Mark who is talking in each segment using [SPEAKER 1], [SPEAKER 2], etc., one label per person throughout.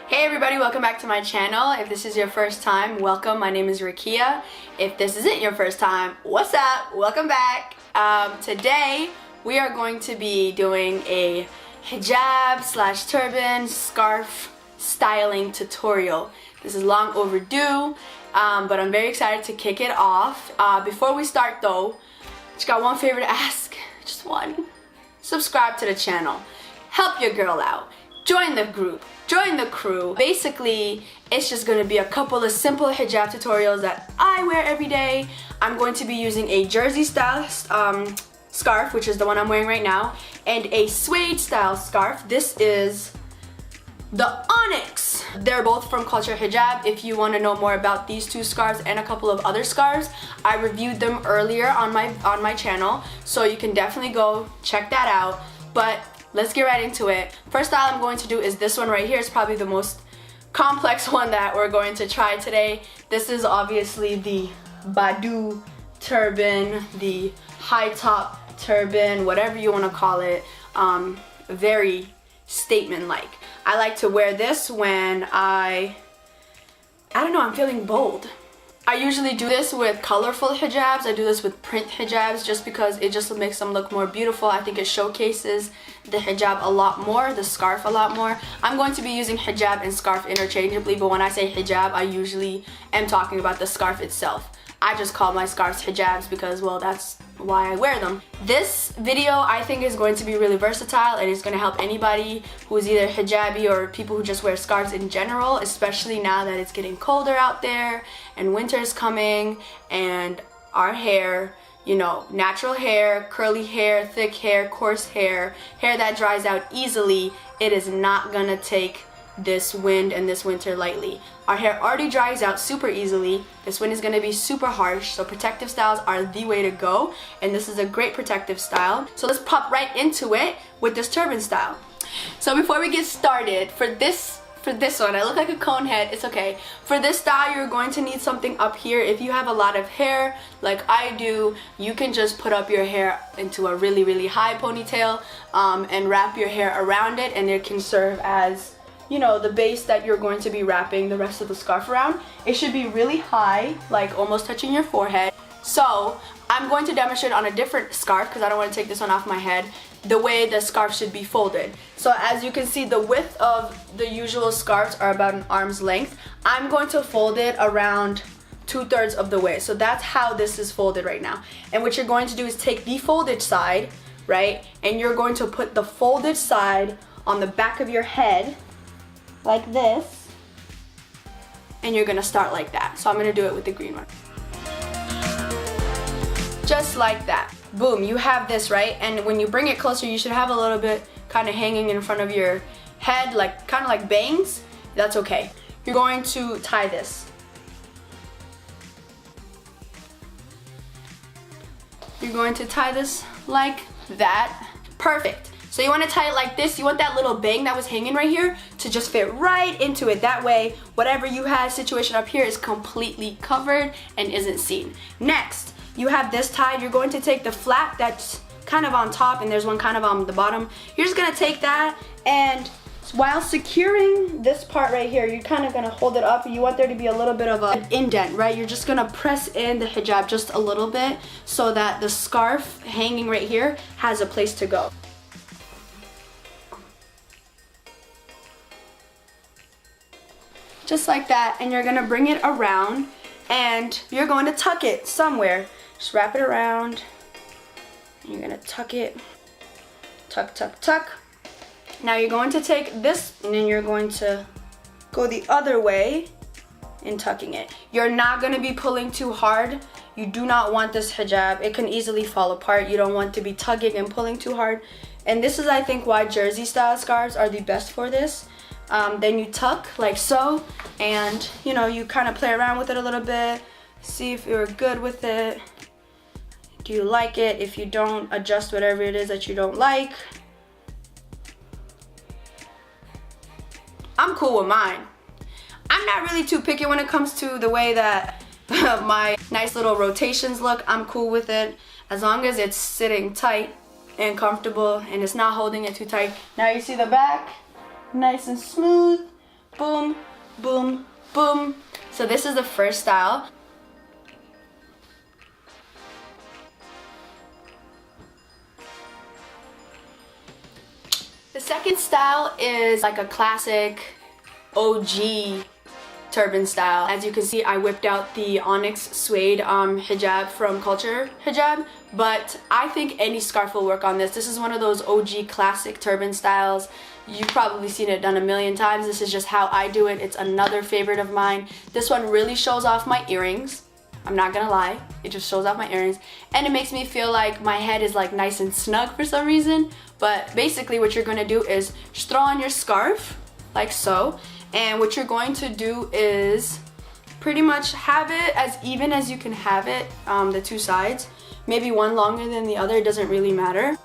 [SPEAKER 1] Hey everybody, welcome back to my channel. If this is your first time, welcome. My name is Rakiya. If this isn't your first time, what's up? Welcome back. Today we are going to be doing a hijab slash turban scarf styling tutorial. This is long overdue, but I'm very excited to kick it off. Before we start though, just got one favor to ask, just one. Subscribe to the channel. Help your girl out. Join the group. Join the crew. Basically, it's just going to be a couple of simple hijab tutorials that I wear every day. I'm going to be using a jersey style scarf, which is the one I'm wearing right now, and a suede style scarf. This is the Onyx. They're both from Culture Hijab. If you want to know more about these two scarves and a couple of other scarves, I reviewed them earlier on my channel, so you can definitely go check that out. But let's get right into it. First style I'm going to do is this one right here. It's probably the most complex one that we're going to try today. This is obviously the Badu turban, the high top turban, whatever you want to call it. Very statement-like. I like to wear this when I don't know, I'm feeling bold. I usually do this with colorful hijabs. I do this with print hijabs just because it just makes them look more beautiful. I think it showcases the hijab a lot more, the scarf a lot more. I'm going to be using hijab and scarf interchangeably, but when I say hijab, I usually am talking about the scarf itself. I just call my scarves hijabs because, well, that's why I wear them. This video I think is going to be really versatile and it's going to help anybody who's either hijabi or people who just wear scarves in general, especially now that it's getting colder out there and winter is coming and our hair, you know, natural hair, curly hair, thick hair, coarse hair, hair that dries out easily, it is not gonna take this wind and this winter lightly. Our hair already dries out super easily. This wind is going to be super harsh, so protective styles are the way to go, and this is a great protective style. So let's pop right into it with this turban style. So before we get started, for this one, I look like a cone head, it's okay. For this style, you're going to need something up here. If you have a lot of hair, like I do, you can just put up your hair into a really, really high ponytail and wrap your hair around it, and it can serve as, you know, the base that you're going to be wrapping the rest of the scarf around. It should be really high, like almost touching your forehead. So I'm going to demonstrate on a different scarf because I don't want to take this one off my head, the way the scarf should be folded. So as you can see, the width of the usual scarves are about an arm's length. I'm going to fold it around 2/3 of the way. So that's how this is folded right now. And what you're going to do is take the folded side, right? And you're going to put the folded side on the back of your head like this, and you're gonna start like that. So I'm gonna do it with the green one. Just like that. Boom, you have this, right? And when you bring it closer, you should have a little bit kind of hanging in front of your head, like kind of like bangs. That's okay. You're going to tie this. You're going to tie this like that. Perfect. So you want to tie it like this. You want that little bang that was hanging right here to just fit right into it. That way, whatever you had situation up here is completely covered and isn't seen. Next, you have this tied. You're going to take the flap that's kind of on top and there's one kind of on the bottom. You're just going to take that, and while securing this part right here, you're kind of going to hold it up. You want there to be a little bit of an indent, right? You're just going to press in the hijab just a little bit so that the scarf hanging right here has a place to go. Just like that, and you're gonna bring it around and you're going to tuck it somewhere. Just wrap it around and you're gonna tuck it. Tuck, tuck, tuck. Now you're going to take this and then you're going to go the other way in tucking it. You're not gonna be pulling too hard. You do not want this hijab. It can easily fall apart. You don't want to be tugging and pulling too hard. And this is, I think, why jersey style scarves are the best for this. Then you tuck like so, and you know, you kind of play around with it a little bit, see if you're good with it. Do you like it? If you don't, adjust whatever it is that you don't like. I'm cool with mine. I'm not really too picky when it comes to the way that my nice little rotations look. I'm cool with it as long as it's sitting tight and comfortable and it's not holding it too tight. Now you see the back, nice and smooth, boom, boom, boom. So this is the first style. The second style is like a classic OG turban style. As you can see, I whipped out the onyx suede hijab from Culture Hijab, but I think any scarf will work on this. This is one of those OG classic turban styles. You've probably seen it done a million times. This is just how I do it. It's another favorite of mine. This one really shows off my earrings. I'm not gonna lie, it just shows off my earrings, and it makes me feel like my head is like nice and snug for some reason. But basically what you're gonna do is just throw on your scarf like so, and what you're going to do is pretty much have it as even as you can have it, the two sides, maybe one longer than the other, it doesn't really matter.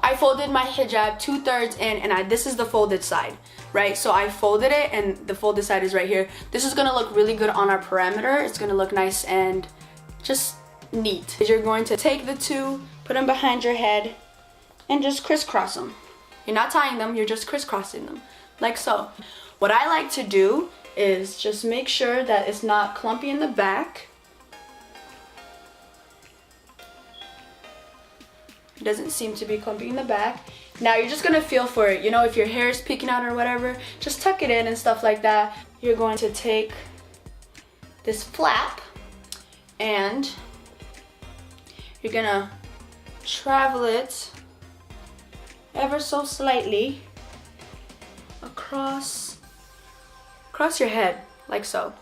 [SPEAKER 1] I folded my hijab 2/3 in, and this is the folded side, right? So I folded it, and the folded side is right here. This is gonna look really good on our perimeter. It's gonna look nice and just neat. You're going to take the two, put them behind your head, and just crisscross them. You're not tying them, you're just crisscrossing them, like so. What I like to do is just make sure that it's not clumpy in the back. It doesn't seem to be clumpy in the back. Now you're just gonna feel for it. You know, if your hair is peeking out or whatever, just tuck it in and stuff like that. You're going to take this flap and you're gonna travel it ever so slightly across your head, like so.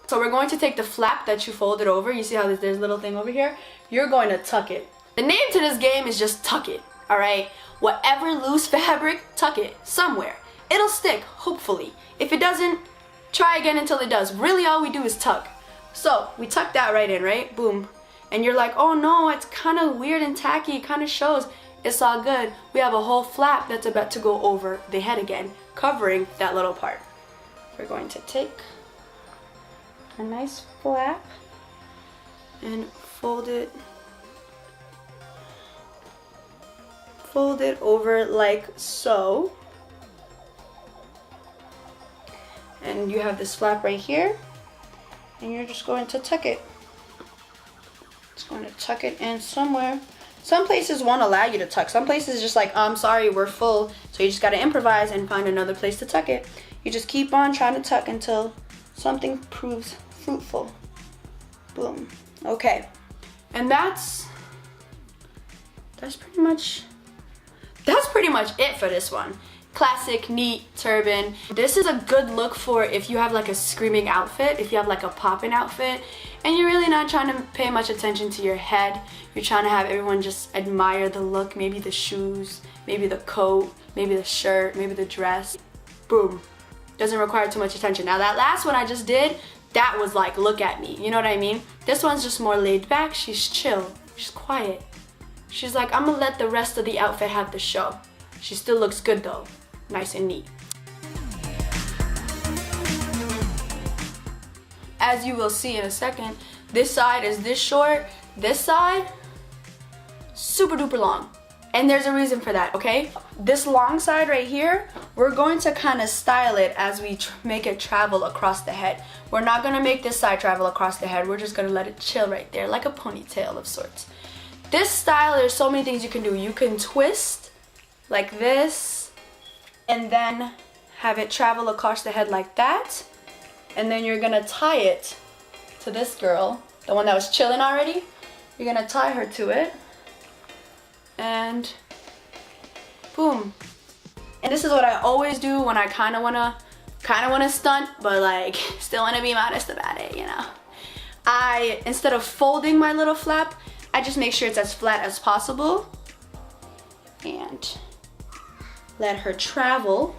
[SPEAKER 1] So we're going to take the flap that you folded over. You see how there's a little thing over here? You're going to tuck it. The name to this game is just tuck it, all right? Whatever loose fabric, tuck it somewhere. It'll stick, hopefully. If it doesn't, try again until it does. Really, all we do is tuck. So we tuck that right in, right? Boom. And you're like, oh no, it's kind of weird and tacky. It kind of shows. It's all good. We have a whole flap that's about to go over the head again, covering that little part. We're going to take a nice flap and fold it over like so. And you have this flap right here, and you're just going to tuck it. Just going to tuck it in somewhere. Some places won't allow you to tuck. Some places just like, I'm sorry, we're full. So you just gotta improvise and find another place to tuck it. You just keep on trying to tuck until something proves fruitful. Boom. Okay. And that's pretty much it for this one. Classic, neat turban. This is a good look for if you have like a screaming outfit, if you have like a poppin' outfit, and you're really not trying to pay much attention to your head. You're trying to have everyone just admire the look, maybe the shoes, maybe the coat, maybe the shirt, maybe the dress. Boom. Doesn't require too much attention. Now that last one I just did, that was like, look at me, you know what I mean? This one's just more laid back. She's chill, she's quiet. She's like, I'm gonna let the rest of the outfit have the show. She still looks good though, nice and neat. As you will see in a second, this side is this short, this side, super duper long. And there's a reason for that, okay? This long side right here, we're going to kind of style it as we make it travel across the head. We're not gonna make this side travel across the head, we're just gonna let it chill right there, like a ponytail of sorts. This style, there's so many things you can do. You can twist like this, and then have it travel across the head like that. And then you're gonna tie it to this girl, the one that was chilling already. You're gonna tie her to it, and boom. And this is what I always do when I kind of wanna stunt, but like still wanna be modest about it, you know. Instead of folding my little flap, I just make sure it's as flat as possible and let her travel.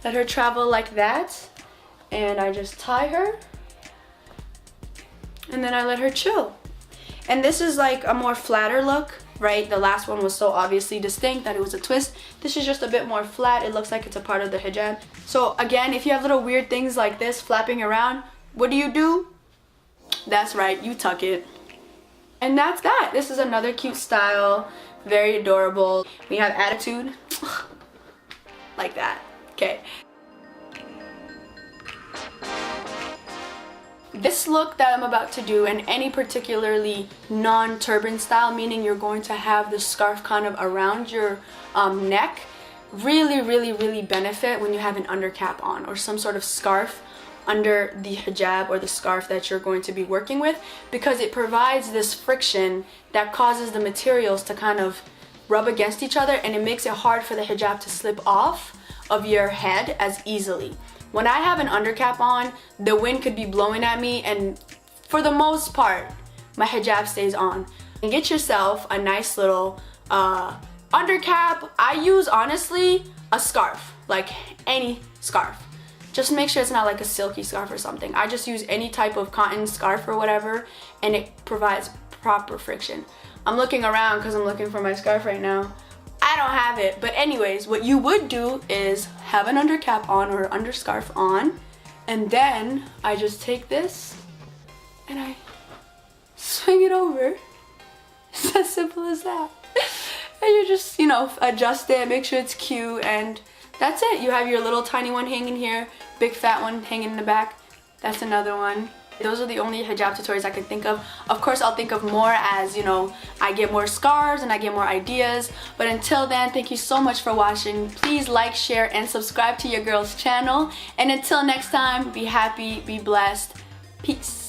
[SPEAKER 1] Let her travel like that, and I just tie her, and then I let her chill. And this is like a more flatter look, right? The last one was so obviously distinct that it was a twist. This is just a bit more flat. It looks like it's a part of the hijab. So again, if you have little weird things like this flapping around, what do? That's right, you tuck it. And that's that. This is another cute style, very adorable. We have attitude, like that. Okay. This look that I'm about to do, in any particularly non-turban style, meaning you're going to have the scarf kind of around your neck, really benefit when you have an undercap on or some sort of scarf under the hijab or the scarf that you're going to be working with, because it provides this friction that causes the materials to kind of rub against each other, and it makes it hard for the hijab to slip off of your head as easily. When I have an undercap on, the wind could be blowing at me, and for the most part, my hijab stays on. And get yourself a nice little undercap. I use, honestly, a scarf, like any scarf. Just make sure it's not like a silky scarf or something. I just use any type of cotton scarf or whatever, and it provides proper friction. I'm looking around because I'm looking for my scarf right now. I don't have it, but anyways, what you would do is have an undercap on or underscarf on, and then I just take this and I swing it over. It's as simple as that. And you just, you know, adjust it, make sure it's cute, and that's it. You have your little tiny one hanging here, big fat one hanging in the back. That's another one. Those are the only hijab tutorials I can think of. Of course, I'll think of more as, you know, I get more scarves and I get more ideas. But until then, thank you so much for watching. Please like, share, and subscribe to your girl's channel. And until next time, be happy, be blessed. Peace.